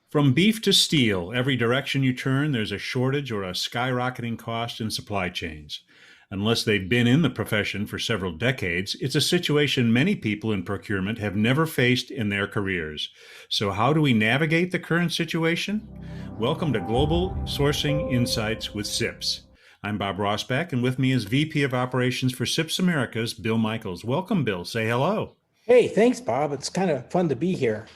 From beef to steel, every direction you turn, there's a shortage or a skyrocketing cost in supply chains. Unless they've been in the profession for several decades, it's a situation many people in procurement have never faced in their careers. So, how do we navigate the current situation? Welcome to Global Sourcing Insights with CIPS. I'm Bob Rossback, and with me is VP of Operations for CIPS Americas, Bill Michels. Welcome, Bill. Say hello. Hey, thanks, Bob. It's kind of fun to be here.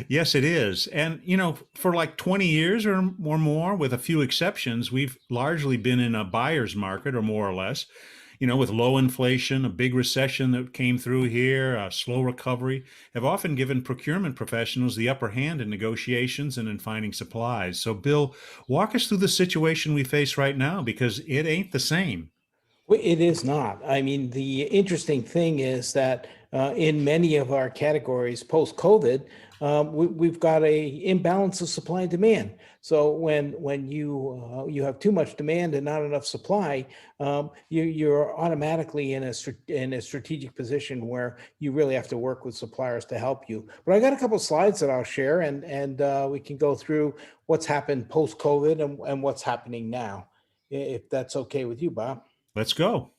Yes, it is. And, for like 20 years or more, with a few exceptions, we've largely been in a buyer's market or more or less, with low inflation, a big recession that came through here, a slow recovery, have often given procurement professionals the upper hand in negotiations and in finding supplies. So, Bill, walk us through the situation we face right now because it ain't the same. Well, it is not. I mean, the interesting thing is that in many of our categories post-COVID, we've got a imbalance of supply and demand. So when you have too much demand and not enough supply, you're automatically in a strategic position where you really have to work with suppliers to help you. But I got a couple of slides that I'll share, and we can go through what's happened post-COVID and what's happening now, if that's okay with you, Bob. Let's go.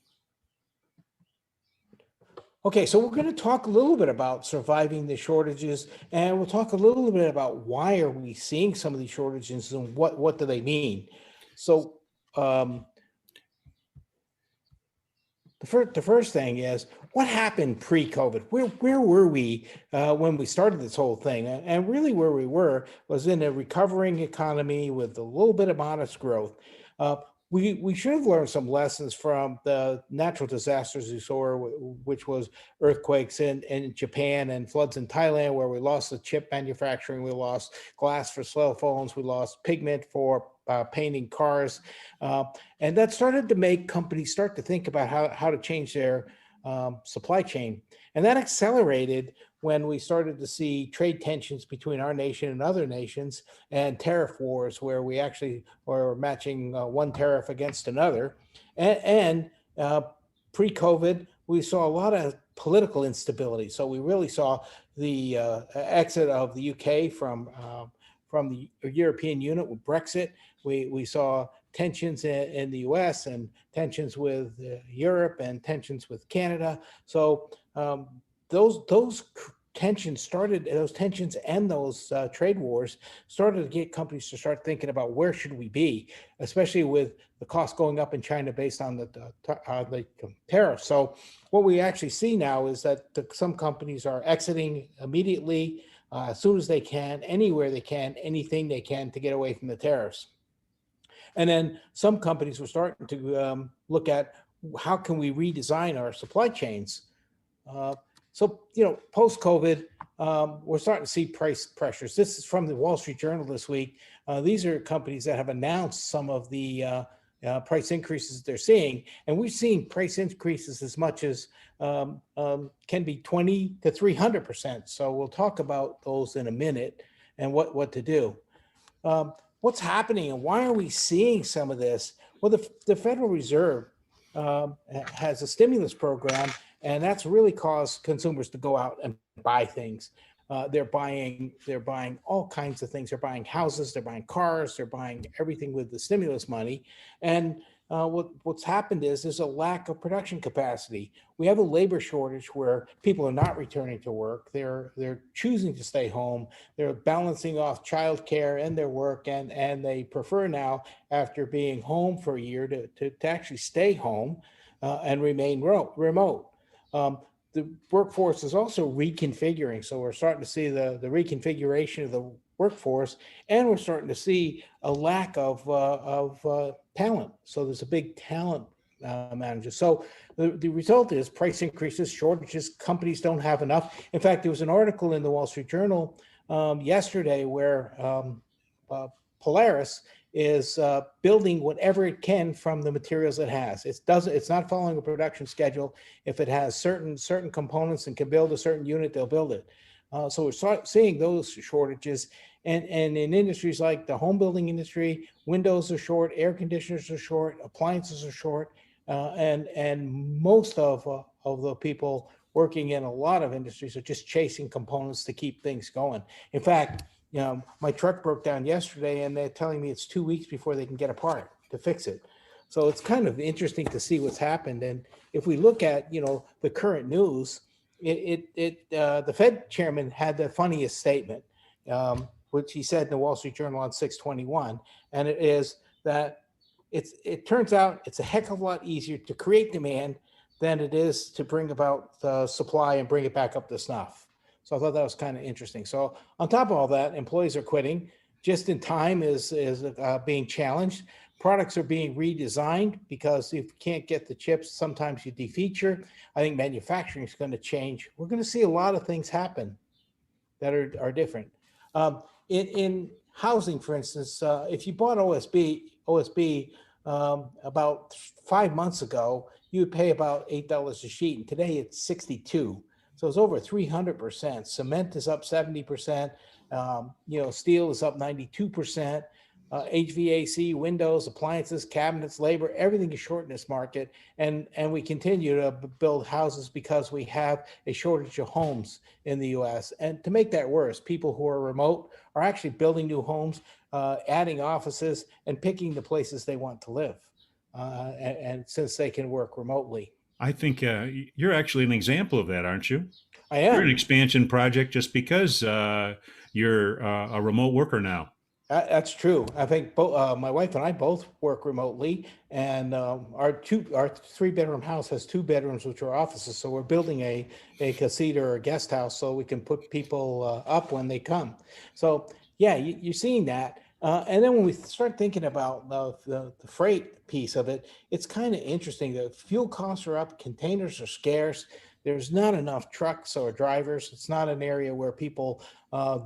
Okay, so we're going to talk a little bit about surviving the shortages, and we'll talk a little bit about why are we seeing some of these shortages and what do they mean. So the first thing is what happened pre-COVID. Where were we when we started this whole thing? And really, where we were was in a recovering economy with a little bit of modest growth. We should have learned some lessons from the natural disasters we saw, which was earthquakes in Japan and floods in Thailand, where we lost the chip manufacturing, we lost glass for cell phones, we lost pigment for painting cars. And that started to make companies start to think about how to change their supply chain. And that accelerated when we started to see trade tensions between our nation and other nations and tariff wars where we actually were matching one tariff against another. And pre-COVID, we saw a lot of political instability. So we really saw the exit of the UK from the European Union with Brexit. We saw tensions in the US and tensions with Europe and tensions with Canada. So those tensions and those trade wars started to get companies to start thinking about where should we be, especially with the cost going up in China based on the tariffs. So what we actually see now is that some companies are exiting immediately, as soon as they can, anywhere they can, anything they can to get away from the tariffs. And then some companies were starting to look at how can we redesign our supply chains. So, post-COVID, we're starting to see price pressures. This is from the Wall Street Journal this week. These are companies that have announced some of the price increases they're seeing. And we've seen price increases as much as can be 20 to 300%. So we'll talk about those in a minute and what to do. What's happening and why are we seeing some of this? Well, the Federal Reserve has a stimulus program, and that's really caused consumers to go out and buy things. They're buying all kinds of things. They're buying houses, they're buying cars, they're buying everything with the stimulus money. And what's happened is there's a lack of production capacity. We have a labor shortage where people are not returning to work. They're choosing to stay home. They're balancing off childcare and their work, and they prefer now, after being home for a year, to actually stay home and remain remote. The workforce is also reconfiguring. So we're starting to see the reconfiguration of the workforce, and we're starting to see a lack of talent. So there's a big talent manager. So the result is price increases, shortages, companies don't have enough. In fact, there was an article in the Wall Street Journal yesterday where Polaris is building whatever it can from the materials it has. It's not following a production schedule. If it has certain components and can build a certain unit, they'll build it. So we're seeing those shortages. And in industries like the home building industry, windows are short, air conditioners are short, appliances are short, and most of the people working in a lot of industries are just chasing components to keep things going. In fact, my truck broke down yesterday and they're telling me it's 2 weeks before they can get a part to fix it. So it's kind of interesting to see what's happened. And if we look at, the current news, the Fed chairman had the funniest statement, which he said in the Wall Street Journal on 6/21, and it is that it turns out it's a heck of a lot easier to create demand than it is to bring about the supply and bring it back up to snuff. So I thought that was kind of interesting. So on top of all that, employees are quitting. Just in time is being challenged. Products are being redesigned because if you can't get the chips, sometimes you defeature. I think manufacturing is going to change. We're going to see a lot of things happen that are different. In housing, for instance, if you bought OSB about 5 months ago, you would pay about $8 a sheet, and today it's 62. So it's over 300%. Cement is up 70%. Steel is up 92%. HVAC, windows, appliances, cabinets, labor, everything is short in this market. And we continue to build houses because we have a shortage of homes in the US. And to make that worse, people who are remote are actually building new homes, adding offices, and picking the places they want to live. And since they can work remotely. I think you're actually an example of that, aren't you? I You're an am. expansion project just because you're a remote worker now. That's true. I think my wife and I both work remotely, and our 3-bedroom house has 2 bedrooms, which are offices. So we're building a casita or a guest house so we can put people up when they come. So yeah, you're seeing that. And then when we start thinking about the freight piece of it, it's kind of interesting. The fuel costs are up, containers are scarce. There's not enough trucks or drivers. It's not an area where people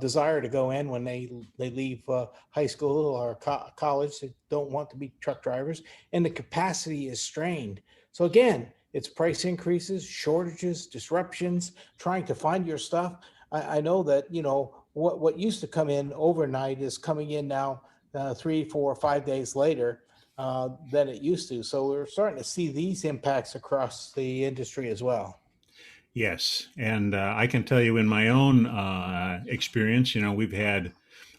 desire to go in when they leave high school or college. They don't want to be truck drivers, and the capacity is strained. So again, it's price increases, shortages, disruptions, trying to find your stuff. I know that what used to come in overnight is coming in now 3, 4, 5 days later than it used to. So we're starting to see these impacts across the industry as well. Yes, and I can tell you in my own experience, we've had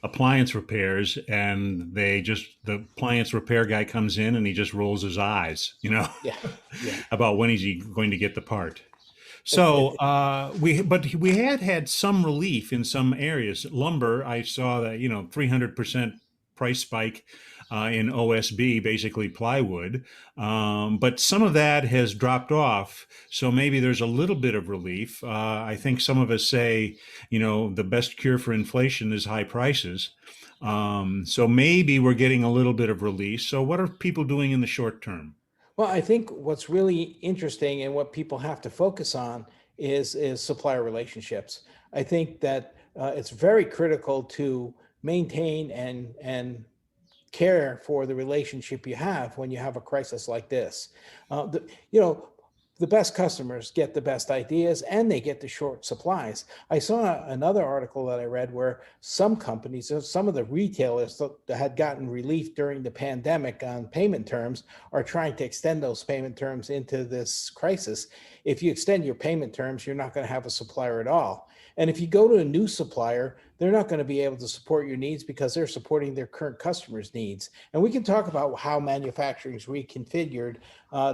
appliance repairs, and the appliance repair guy comes in and he just rolls his eyes, Yeah, yeah. about when is he going to get the part. It, So it, we had some relief in some areas. Lumber, I saw that 300% price spike in OSB, basically plywood, but some of that has dropped off. So maybe there's a little bit of relief. I think some of us say, the best cure for inflation is high prices. So maybe we're getting a little bit of release. So what are people doing in the short term? well, I think what's really interesting and what people have to focus on is supplier relationships. I think that it's very critical to maintain and care for the relationship you have when you have a crisis like this. Uh, the, you know, the best customers get the best ideas and they get the short supplies. I saw another article that I read where some companies, some of the retailers that had gotten relief during the pandemic on payment terms are trying to extend those payment terms into this crisis. If you extend your payment terms, you're not going to have a supplier at all. And if you go to a new supplier, they're not going to be able to support your needs because they're supporting their current customers' needs. And we can talk about how manufacturing is reconfigured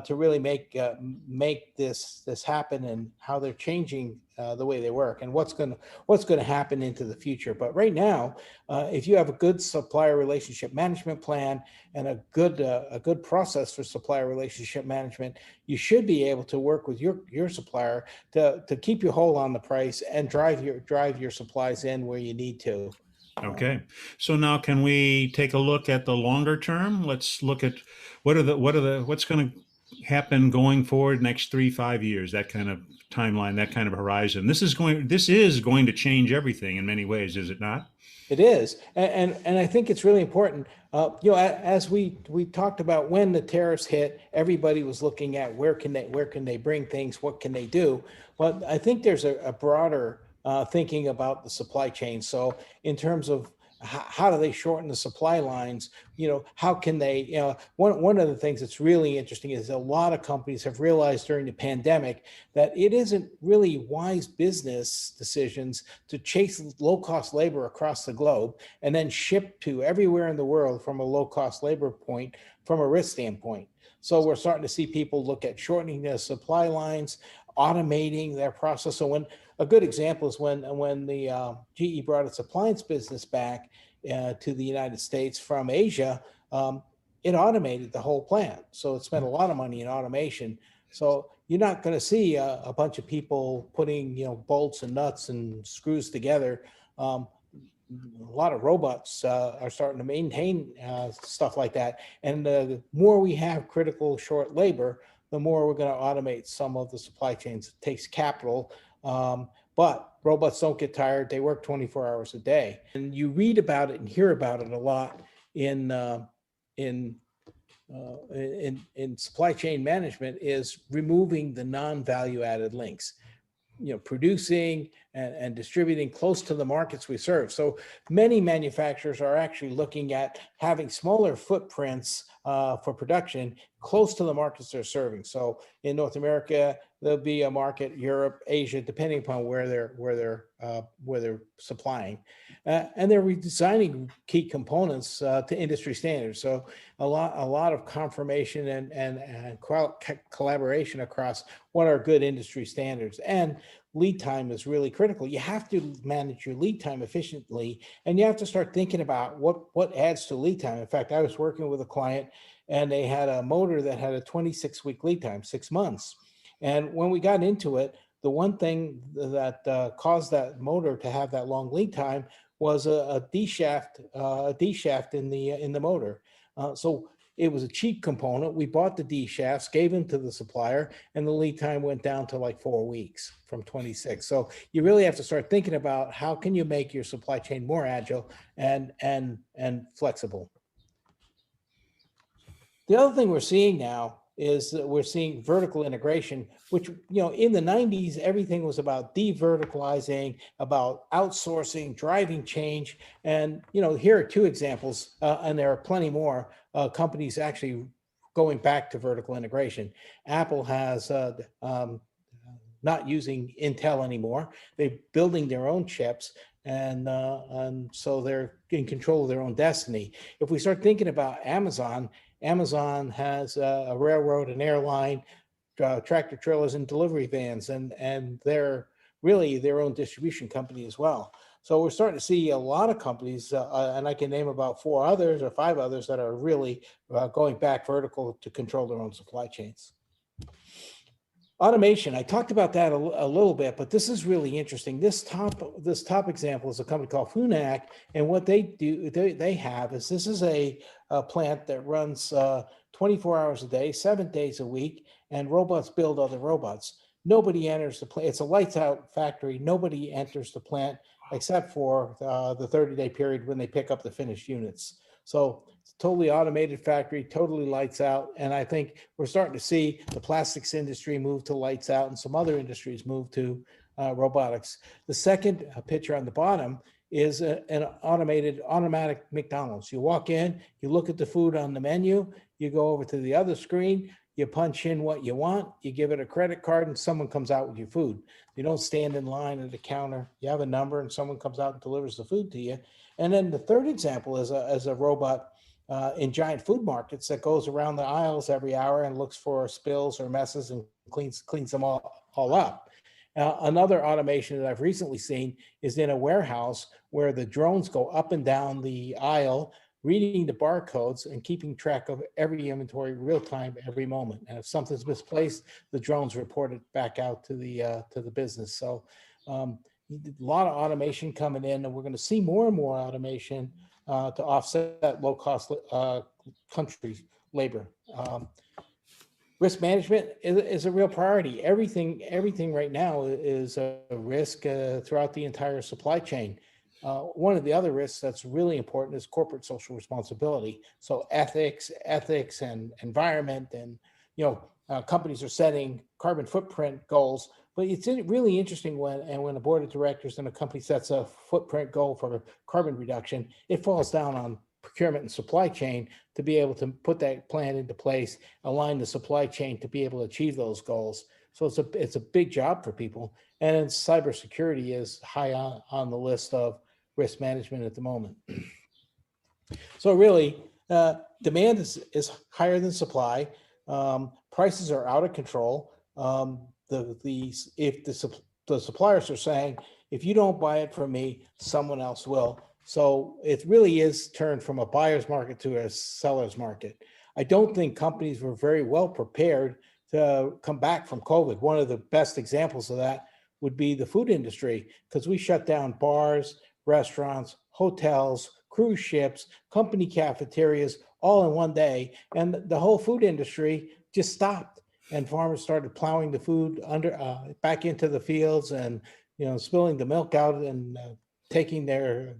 to really make this happen and how they're changing the way they work and what's going to happen into the future. But right now, if you have a good supplier relationship management plan and a good process for supplier relationship management, you should be able to work with your supplier to keep your hold on the price and drive your supplies in where you need to. Okay. So now can we take a look at the longer term? Let's look at what's going to happen going forward next 3, 5 years, that kind of timeline, that kind of horizon. This is going to change everything in many ways, is it not? It is, and I think it's really important. As we talked about when the tariffs hit, everybody was looking at where can they bring things, what can they do. But I think there's a broader thinking about the supply chain. So in terms of how do they shorten the supply lines? How can they, one of the things that's really interesting is a lot of companies have realized during the pandemic that it isn't really wise business decisions to chase low cost labor across the globe and then ship to everywhere in the world from a low cost labor point from a risk standpoint. So we're starting to see people look at shortening their supply lines, automating their process. So when a good example is when the GE brought its appliance business back to the United States from Asia, it automated the whole plant. So it spent a lot of money in automation. So you're not going to see a bunch of people putting bolts and nuts and screws together. A lot of robots are starting to maintain stuff like that. And the more we have critical short labor, the more we're going to automate some of the supply chains. It takes capital, but robots don't get tired. They work 24 hours a day. And you read about it and hear about it a lot in in in supply chain management, is removing the non-value added links, producing and distributing close to the markets we serve. So many manufacturers are actually looking at having smaller footprints for production close to the markets they're serving. So in North America, there'll be a market, Europe, Asia, depending upon where they're supplying, and they're redesigning key components to industry standards. So a lot of confirmation and collaboration across what are good industry standards. And lead time is really critical. You have to manage your lead time efficiently, and you have to start thinking about what adds to lead time. In fact, I was working with a client, and they had a motor that had a 26-week lead time, 6 months. And when we got into it, the one thing that caused that motor to have that long lead time was a D shaft in the motor. So it was a cheap component. We bought the D shafts, gave them to the supplier, and the lead time went down to like 4 weeks from 26. So you really have to start thinking about how can you make your supply chain more agile and flexible. The other thing we're seeing now is that we're seeing vertical integration, which, in the 90s, everything was about de-verticalizing, about outsourcing, driving change. And, here are two examples, and there are plenty more companies actually going back to vertical integration. Apple has not using Intel anymore. They're building their own chips, and so they're in control of their own destiny. If we start thinking about Amazon has a railroad, an airline, tractor trailers, and delivery vans, and they're really their own distribution company as well. So we're starting to see a lot of companies, and I can name about 4 others or 5 others that are really going back vertical to control their own supply chains. Automation, I talked about that a little bit, but this is really interesting. This top example is a company called Funac, and what they do, they have is, this is a plant that runs 24 hours a day, 7 days a week, and robots build other robots. Nobody enters the plant. It's a lights out factory. Nobody enters the plant except for the 30-day period when they pick up the finished units. So it's a totally automated factory, totally lights out. And I think we're starting to see the plastics industry move to lights out, and some other industries move to robotics. The second picture on the bottom is an automatic McDonald's. You walk in, you look at the food on the menu, you go over to the other screen, you punch in what you want, you give it a credit card, and someone comes out with your food. You don't stand in line at the counter. You have a number, and someone comes out and delivers the food to you. And then the third example is a robot in giant food markets that goes around the aisles every hour and looks for spills or messes and cleans them all up. Another automation that I've recently seen is in a warehouse where the drones go up and down the aisle, reading the barcodes and keeping track of every inventory real time, every moment. And if something's misplaced, the drones report it back out to the business. So a lot of automation coming in, and we're going to see more and more automation to offset low-cost country labor. Risk management is a real priority. Everything right now is a risk throughout the entire supply chain. One of the other risks that's really important is corporate social responsibility. So ethics and environment, and companies are setting carbon footprint goals. But it's really interesting when a board of directors in a company sets a footprint goal for carbon reduction, it falls down on procurement and supply chain to be able to put that plan into place, align the supply chain to be able to achieve those goals. So it's a big job for people. And cybersecurity is high on the list of risk management at the moment. So really, demand is higher than supply. Prices are out of control. If the suppliers are saying, if you don't buy it from me, someone else will. So it really is turned from a buyer's market to a seller's market. I don't think companies were very well prepared to come back from COVID. One of the best examples of that would be the food industry, because we shut down bars, restaurants, hotels, cruise ships, company cafeterias, all in one day. And the whole food industry just stopped. And farmers started plowing the food back into the fields, and spilling the milk out and taking their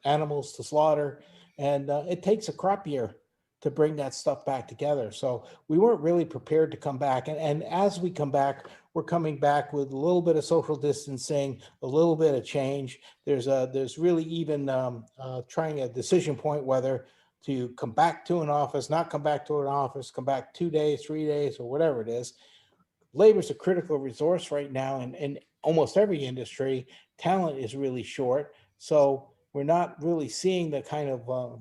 animals to slaughter. And it takes a crop year to bring that stuff back together. So we weren't really prepared to come back. And as we come back, we're coming back with a little bit of social distancing, a little bit of change. There's really even trying a decision point whether to come back to an office, not come back to an office, come back 2 days, 3 days, or whatever it is. Labor is a critical resource right now in almost every industry. Talent is really short. So we're not really seeing the kind of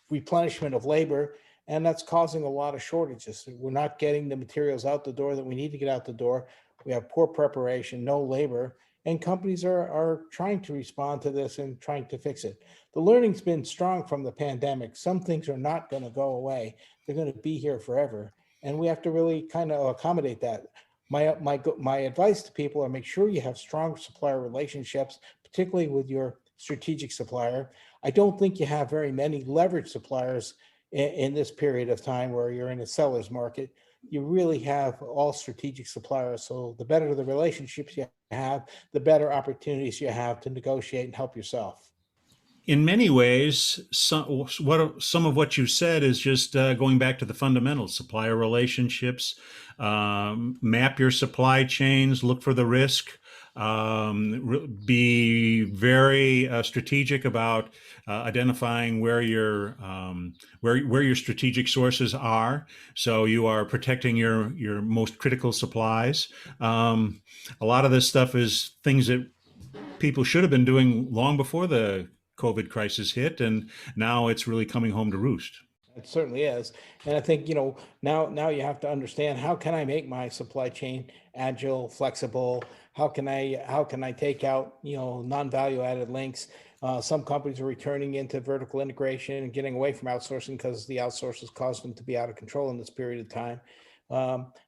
replenishment of labor, and that's causing a lot of shortages. We're not getting the materials out the door that we need to get out the door. We have poor preparation, no labor, and companies are trying to respond to this and trying to fix it. The learning's been strong from the pandemic. Some things are not going to go away. They're going to be here forever, and we have to really kind of accommodate that. My advice to people are make sure you have strong supplier relationships, particularly with your strategic supplier. I don't think you have very many leveraged suppliers in this period of time where you're in a seller's market. You really have all strategic suppliers. So the better the relationships you have, the better opportunities you have to negotiate and help yourself. In many ways, some of what you said is just going back to the fundamentals: supplier relationships, map your supply chains, look for the risk, be very strategic about identifying where your strategic sources are, so you are protecting your most critical supplies. A lot of this stuff is things that people should have been doing long before the COVID crisis hit, and now it's really coming home to roost. It certainly is. And I think, now you have to understand, how can I make my supply chain agile, flexible? How can I take out, non-value added links? Some companies are returning into vertical integration and getting away from outsourcing because the outsources caused them to be out of control in this period of time.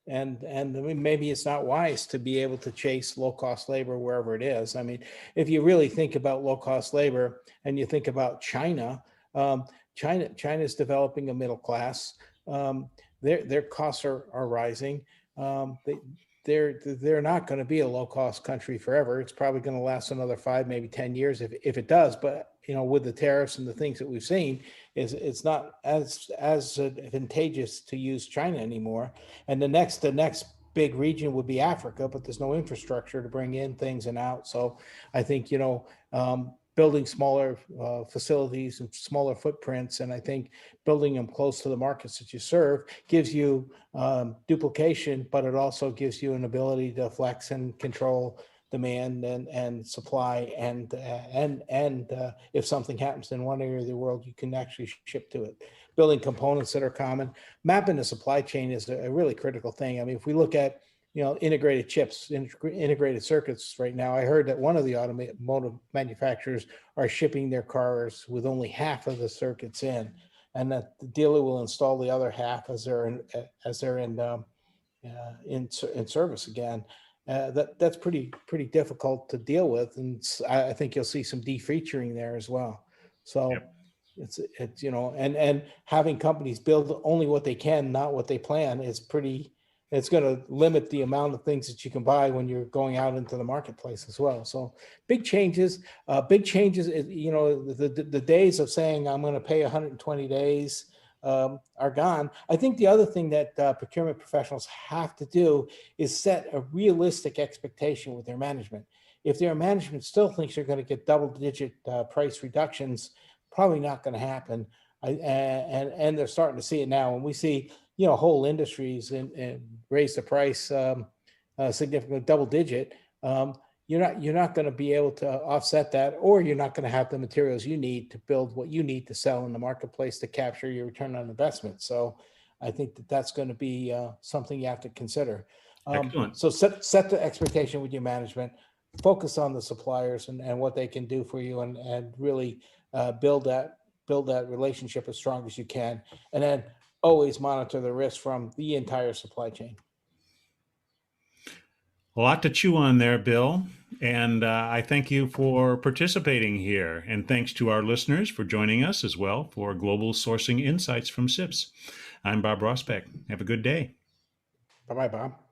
And maybe it's not wise to be able to chase low cost labor wherever it is. I mean, if you really think about low cost labor and you think about China, China is developing a middle class. Their costs are rising. They're not going to be a low cost country forever. It's probably going to last another 5, maybe 10 years if it does. But with the tariffs and the things that we've seen, it's not as advantageous to use China anymore. And the next big region would be Africa, but there's no infrastructure to bring in things and out. So I think building smaller facilities and smaller footprints, and I think building them close to the markets that you serve gives you duplication, but it also gives you an ability to flex and control demand and supply, and if something happens in one area of the world, you can actually ship to it. Building components that are common, mapping the supply chain is a really critical thing. I mean, if we look at integrated chips, integrated circuits right now, I heard that one of the automotive manufacturers are shipping their cars with only half of the circuits in, and that the dealer will install the other half as they're in service again. That's pretty difficult to deal with, and I think you'll see some defeaturing there as well. So Yep. it's and having companies build only what they can, not what they plan, is pretty. It's going to limit the amount of things that you can buy when you're going out into the marketplace as well. So big changes. The days of saying I'm going to pay 120 days are gone. I think the other thing that procurement professionals have to do is set a realistic expectation with their management. If their management still thinks you're going to get double-digit price reductions, probably not going to happen. And they're starting to see it now. When we see, whole industries and raise the price significantly, double-digit, you're not going to be able to offset that, or you're not going to have the materials you need to build what you need to sell in the marketplace to capture your return on investment. So I think that that's going to be something you have to consider. Excellent. So set the expectation with your management, focus on the suppliers and what they can do for you, and really build that relationship as strong as you can. And then always monitor the risk from the entire supply chain. A lot to chew on there, Bill. And I thank you for participating here. And thanks to our listeners for joining us as well for Global Sourcing Insights from CIPS. I'm Bob Rosbeck. Have a good day. Bye-bye, Bob.